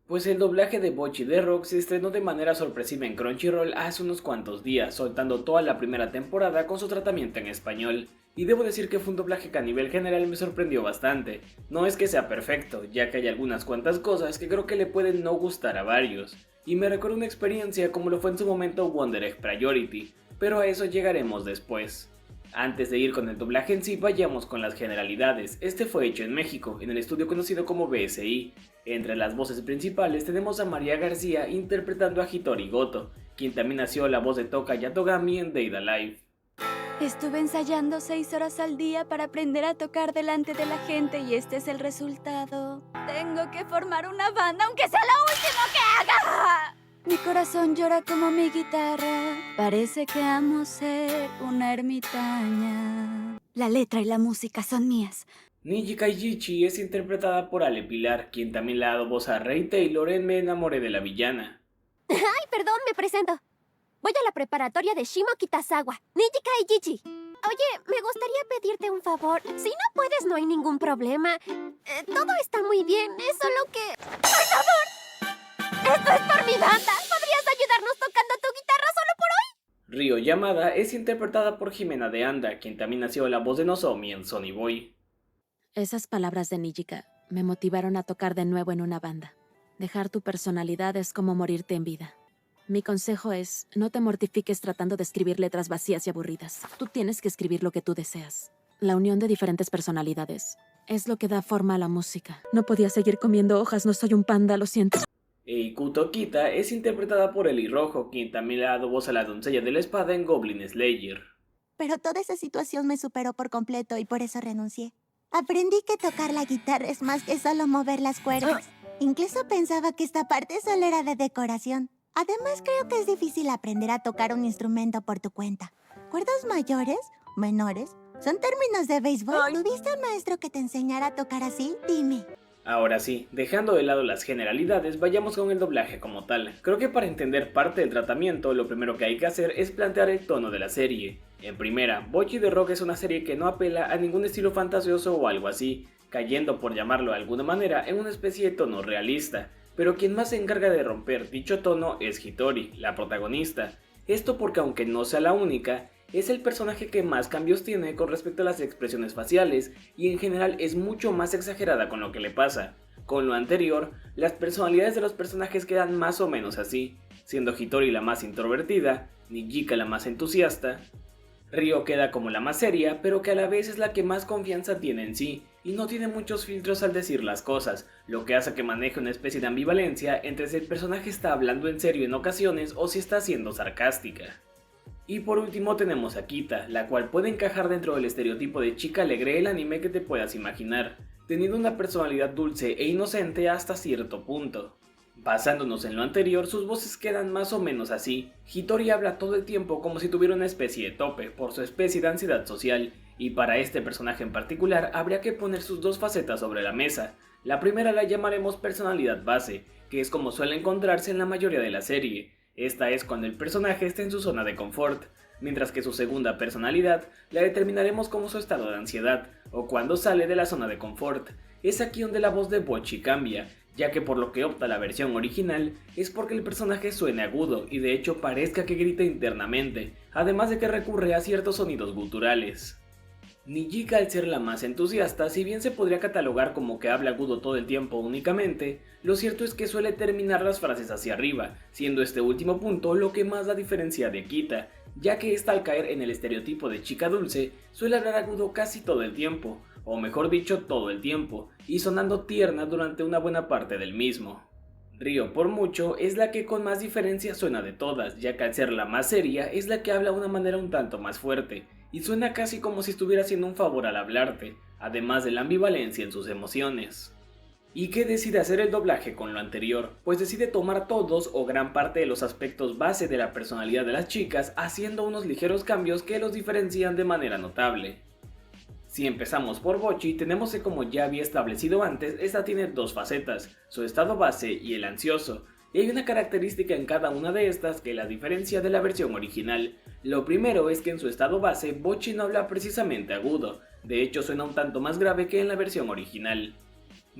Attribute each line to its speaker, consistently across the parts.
Speaker 1: Pues el doblaje de Bocchi de Rock se estrenó de manera sorpresiva en Crunchyroll hace unos cuantos días, soltando toda la primera temporada con su tratamiento en español. Y debo decir que fue un doblaje que a nivel general me sorprendió bastante. No es que sea perfecto, ya que hay algunas cuantas cosas que creo que le pueden no gustar a varios. Y me recuerda una experiencia como lo fue en su momento Wonder Egg Priority, pero a eso llegaremos después. Antes de ir con el doblaje en sí, vayamos con las generalidades. Este fue hecho en México, en el estudio conocido como BSI. Entre las voces principales tenemos a María García interpretando a Hitori Goto, quien también nació la voz de Toka Yatogami en Date Alive.
Speaker 2: Estuve ensayando 6 horas al día para aprender a tocar delante de la gente y este es el resultado. Tengo que formar una banda aunque sea lo último que haga. Mi corazón llora como mi guitarra. Parece que amo ser una ermitaña. La letra y la música son mías.
Speaker 1: Niji Kaijichi es interpretada por Ale Pilar, quien también le ha dado voz a Rey Taylor en Me enamoré de la villana.
Speaker 3: Ay, perdón, me presento. Voy a la preparatoria de Shimo Kitazawa, Niji Kaijichi. Oye, me gustaría pedirte un favor. Si no puedes, no hay ningún problema. Todo está muy bien, es solo que... ¡Por favor! ¡Esto es por mi banda! ¿Podrías ayudarnos tocando tu guitarra solo por hoy?
Speaker 1: Ryo Yamada es interpretada por Jimena de Anda, quien también nació la voz de Nozomi en Sonny Boy.
Speaker 4: Esas palabras de Nijika me motivaron a tocar de nuevo en una banda. Dejar tu personalidad es como morirte en vida. Mi consejo es, no te mortifiques tratando de escribir letras vacías y aburridas. Tú tienes que escribir lo que tú deseas. La unión de diferentes personalidades es lo que da forma a la música. No podía seguir comiendo hojas, no soy un panda, lo siento.
Speaker 1: Eiku Tokita es interpretada por Eli Rojo, quien también le ha dado voz a la doncella de la espada en Goblin Slayer.
Speaker 5: Pero toda esa situación me superó por completo y por eso renuncié. Aprendí que tocar la guitarra es más que solo mover las cuerdas. Incluso pensaba que esta parte solo era de decoración. Además, creo que es difícil aprender a tocar un instrumento por tu cuenta. ¿Cuerdas mayores? ¿Menores? Son términos de béisbol. ¿Tuviste un maestro que te enseñara a tocar así? Dime.
Speaker 1: Ahora sí, dejando de lado las generalidades, vayamos con el doblaje como tal. Creo que para entender parte del tratamiento, lo primero que hay que hacer es plantear el tono de la serie. En primera, Bocchi de Rock es una serie que no apela a ningún estilo fantasioso o algo así, cayendo, por llamarlo de alguna manera, en una especie de tono realista. Pero quien más se encarga de romper dicho tono es Hitori, la protagonista. Esto porque aunque no sea la única, es el personaje que más cambios tiene con respecto a las expresiones faciales y en general es mucho más exagerada con lo que le pasa. Con lo anterior, las personalidades de los personajes quedan más o menos así, siendo Hitori la más introvertida, Nijika la más entusiasta, Ryo queda como la más seria, pero que a la vez es la que más confianza tiene en sí, y no tiene muchos filtros al decir las cosas, lo que hace que maneje una especie de ambivalencia entre si el personaje está hablando en serio en ocasiones o si está siendo sarcástica. Y por último tenemos a Kita, la cual puede encajar dentro del estereotipo de chica alegre del anime que te puedas imaginar, teniendo una personalidad dulce e inocente hasta cierto punto. Basándonos en lo anterior, sus voces quedan más o menos así. Hitori habla todo el tiempo como si tuviera una especie de tope, por su especie de ansiedad social, y para este personaje en particular habría que poner sus dos facetas sobre la mesa. La primera la llamaremos personalidad base, que es como suele encontrarse en la mayoría de la serie. Esta es cuando el personaje está en su zona de confort, mientras que su segunda personalidad la determinaremos como su estado de ansiedad, o cuando sale de la zona de confort. Es aquí donde la voz de Bocchi cambia, ya que por lo que opta la versión original es porque el personaje suene agudo y de hecho parezca que grita internamente, además de que recurre a ciertos sonidos guturales. Nijika, al ser la más entusiasta, si bien se podría catalogar como que habla agudo todo el tiempo únicamente, lo cierto es que suele terminar las frases hacia arriba, siendo este último punto lo que más la diferencia de Kita, ya que esta, al caer en el estereotipo de chica dulce, suele hablar agudo casi todo el tiempo, o mejor dicho todo el tiempo, y sonando tierna durante una buena parte del mismo. Ryo, por mucho, es la que con más diferencia suena de todas, ya que al ser la más seria es la que habla de una manera un tanto más fuerte, y suena casi como si estuviera haciendo un favor al hablarte, además de la ambivalencia en sus emociones. ¿Y qué decide hacer el doblaje con lo anterior? Pues decide tomar todos o gran parte de los aspectos base de la personalidad de las chicas, haciendo unos ligeros cambios que los diferencian de manera notable. Si empezamos por Bocchi, tenemos que, como ya había establecido antes, esta tiene dos facetas, su estado base y el ansioso, y hay una característica en cada una de estas que la diferencia de la versión original. Lo primero es que en su estado base, Bocchi no habla precisamente agudo, de hecho suena un tanto más grave que en la versión original.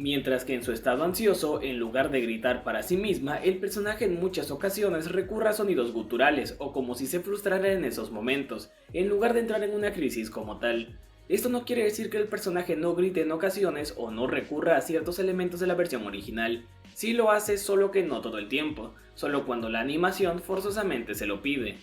Speaker 1: Mientras que en su estado ansioso, en lugar de gritar para sí misma, el personaje en muchas ocasiones recurre a sonidos guturales o como si se frustrara en esos momentos, en lugar de entrar en una crisis como tal. Esto no quiere decir que el personaje no grite en ocasiones o no recurra a ciertos elementos de la versión original. Sí lo hace, solo que no todo el tiempo, solo cuando la animación forzosamente se lo pide.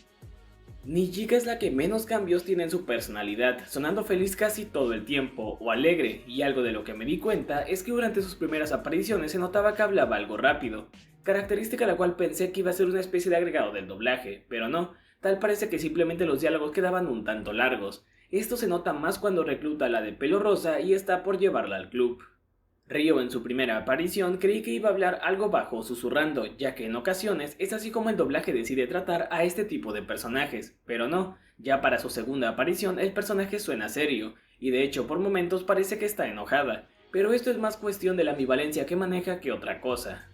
Speaker 1: Nijika es la que menos cambios tiene en su personalidad, sonando feliz casi todo el tiempo, o alegre, y algo de lo que me di cuenta es que durante sus primeras apariciones se notaba que hablaba algo rápido, característica la cual pensé que iba a ser una especie de agregado del doblaje, pero no, tal parece que simplemente los diálogos quedaban un tanto largos. Esto se nota más cuando recluta a la de pelo rosa y está por llevarla al club. Ryo en su primera aparición creí que iba a hablar algo bajo susurrando, ya que en ocasiones es así como el doblaje decide tratar a este tipo de personajes, pero no, ya para su segunda aparición el personaje suena serio, y de hecho por momentos parece que está enojada, pero esto es más cuestión de la ambivalencia que maneja que otra cosa.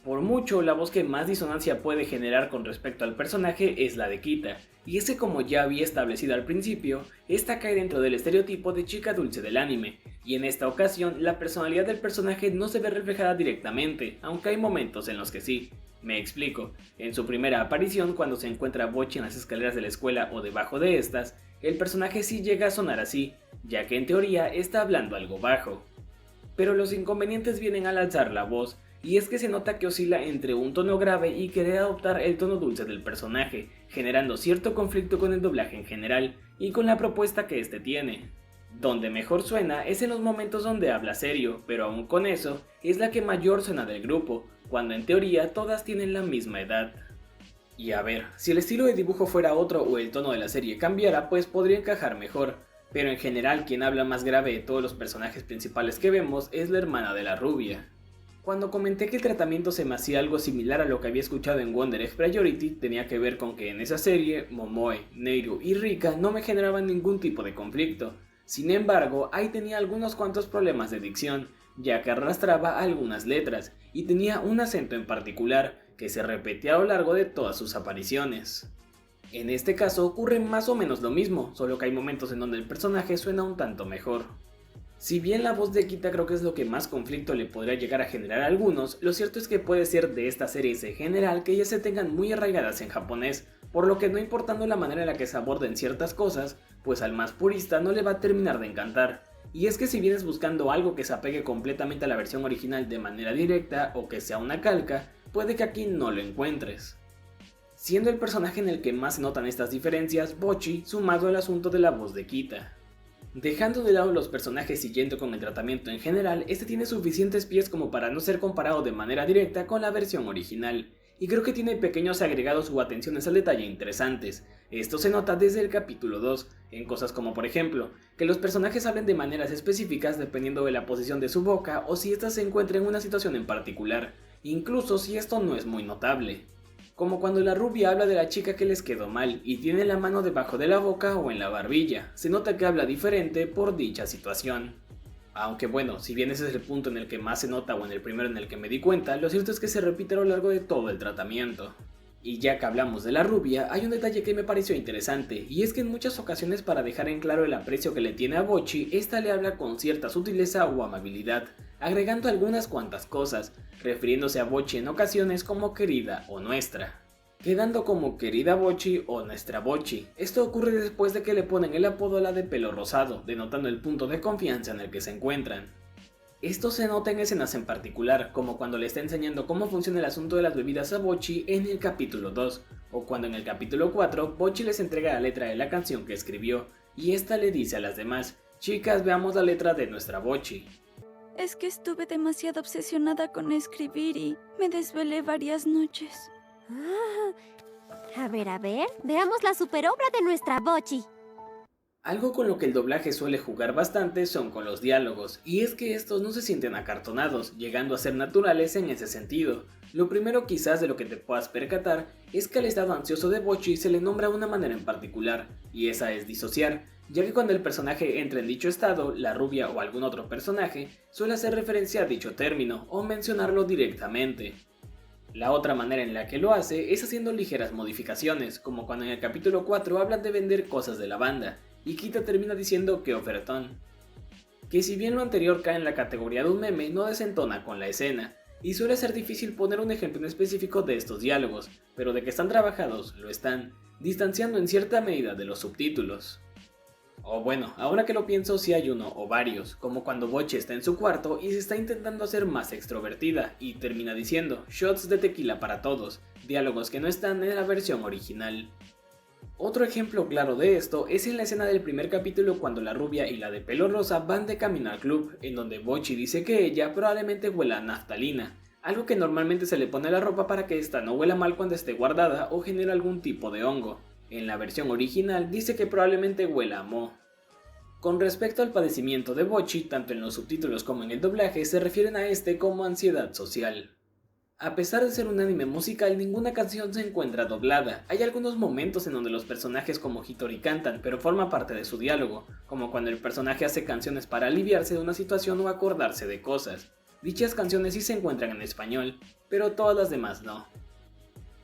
Speaker 1: Por mucho, la voz que más disonancia puede generar con respecto al personaje es la de Kita, y es que como ya había establecido al principio, esta cae dentro del estereotipo de chica dulce del anime, y en esta ocasión la personalidad del personaje no se ve reflejada directamente, aunque hay momentos en los que sí. Me explico, en su primera aparición cuando se encuentra Bocchi en las escaleras de la escuela o debajo de estas, el personaje sí llega a sonar así, ya que en teoría está hablando algo bajo. Pero los inconvenientes vienen al alzar la voz, y es que se nota que oscila entre un tono grave y querer adoptar el tono dulce del personaje, generando cierto conflicto con el doblaje en general y con la propuesta que este tiene. Donde mejor suena es en los momentos donde habla serio, pero aún con eso, es la que mayor suena del grupo, cuando en teoría todas tienen la misma edad. Y a ver, si el estilo de dibujo fuera otro o el tono de la serie cambiara, pues podría encajar mejor, pero en general quien habla más grave de todos los personajes principales que vemos es la hermana de la rubia. Cuando comenté que el tratamiento se me hacía algo similar a lo que había escuchado en Wonder Egg Priority, tenía que ver con que en esa serie, Momoe, Neiru y Rika no me generaban ningún tipo de conflicto. Sin embargo, ahí tenía algunos cuantos problemas de dicción, ya que arrastraba algunas letras, y tenía un acento en particular, que se repetía a lo largo de todas sus apariciones. En este caso ocurre más o menos lo mismo, solo que hay momentos en donde el personaje suena un tanto mejor. Si bien la voz de Kita creo que es lo que más conflicto le podría llegar a generar a algunos, lo cierto es que puede ser de estas series en general que ya se tengan muy arraigadas en japonés, por lo que no importando la manera en la que se aborden ciertas cosas, pues al más purista no le va a terminar de encantar. Y es que si vienes buscando algo que se apegue completamente a la versión original de manera directa o que sea una calca, puede que aquí no lo encuentres. Siendo el personaje en el que más se notan estas diferencias, Bocchi, sumado al asunto de la voz de Kita. Dejando de lado los personajes y yendo con el tratamiento en general, este tiene suficientes pies como para no ser comparado de manera directa con la versión original, y creo que tiene pequeños agregados o atenciones al detalle interesantes. Esto se nota desde el capítulo 2, en cosas como por ejemplo, que los personajes hablen de maneras específicas dependiendo de la posición de su boca o si ésta se encuentra en una situación en particular, incluso si esto no es muy notable. Como cuando la rubia habla de la chica que les quedó mal y tiene la mano debajo de la boca o en la barbilla, se nota que habla diferente por dicha situación. Aunque bueno, si bien ese es el punto en el que más se nota o en el primero en el que me di cuenta, lo cierto es que se repite a lo largo de todo el tratamiento. Y ya que hablamos de la rubia, hay un detalle que me pareció interesante, y es que en muchas ocasiones para dejar en claro el aprecio que le tiene a Bocchi, esta le habla con cierta sutileza o amabilidad, agregando algunas cuantas cosas, refiriéndose a Bocchi en ocasiones como querida o nuestra, quedando como querida Bocchi o nuestra Bocchi. Esto ocurre después de que le ponen el apodo a la de pelo rosado, denotando el punto de confianza en el que se encuentran. Esto se nota en escenas en particular, como cuando le está enseñando cómo funciona el asunto de las bebidas a Bocchi en el capítulo 2, o cuando en el capítulo 4 Bocchi les entrega la letra de la canción que escribió, y esta le dice a las demás: chicas, veamos la letra de nuestra Bocchi.
Speaker 2: Es que estuve demasiado obsesionada con escribir y me desvelé varias noches.
Speaker 3: A ver, veamos la superobra de nuestra Bocchi.
Speaker 1: Algo con lo que el doblaje suele jugar bastante son con los diálogos, y es que estos no se sienten acartonados, llegando a ser naturales en ese sentido. Lo primero quizás de lo que te puedas percatar es que al estado ansioso de Bocchi se le nombra de una manera en particular, y esa es disociar, ya que cuando el personaje entra en dicho estado, la rubia o algún otro personaje suele hacer referencia a dicho término o mencionarlo directamente. La otra manera en la que lo hace es haciendo ligeras modificaciones, como cuando en el capítulo 4 hablan de vender cosas de la banda, y Kita termina diciendo que ofertón. que si bien lo anterior cae en la categoría de un meme, no desentona con la escena, y suele ser difícil poner un ejemplo en específico de estos diálogos, pero de que están trabajados, lo están, distanciando en cierta medida de los subtítulos. O bueno, ahora que lo pienso, sí hay uno o varios, como cuando Bocchi está en su cuarto y se está intentando hacer más extrovertida y termina diciendo shots de tequila para todos, diálogos que no están en la versión original. Otro ejemplo claro de esto es en la escena del primer capítulo cuando la rubia y la de pelo rosa van de camino al club, en donde Bocchi dice que ella probablemente huela a naftalina, algo que normalmente se le pone a la ropa para que esta no huela mal cuando esté guardada o genere algún tipo de hongo. En la versión original dice que probablemente huela a moho. Con respecto al padecimiento de Bocchi, tanto en los subtítulos como en el doblaje se refieren a este como ansiedad social. A pesar de ser un anime musical, ninguna canción se encuentra doblada. Hay algunos momentos en donde los personajes como Hitori cantan, pero forma parte de su diálogo, como cuando el personaje hace canciones para aliviarse de una situación o acordarse de cosas. Dichas canciones sí se encuentran en español, pero todas las demás no.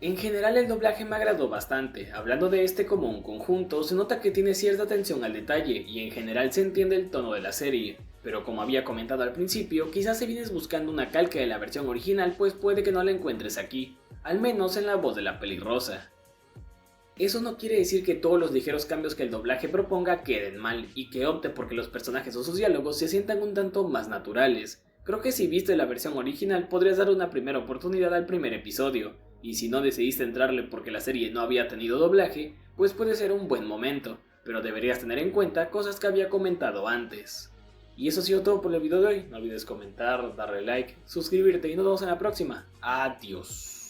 Speaker 1: En general el doblaje me agradó bastante, hablando de este como un conjunto, se nota que tiene cierta atención al detalle y en general se entiende el tono de la serie, pero como había comentado al principio, quizás si vienes buscando una calca de la versión original pues puede que no la encuentres aquí, al menos en la voz de la pelirrosa. Eso no quiere decir que todos los ligeros cambios que el doblaje proponga queden mal y que opte porque los personajes o sus diálogos se sientan un tanto más naturales. Creo que si viste la versión original podrías dar una primera oportunidad al primer episodio, y si no decidiste entrarle porque la serie no había tenido doblaje, pues puede ser un buen momento, pero deberías tener en cuenta cosas que había comentado antes. Y eso ha sido todo por el video de hoy, no olvides comentar, darle like, suscribirte y nos vemos en la próxima. Adiós.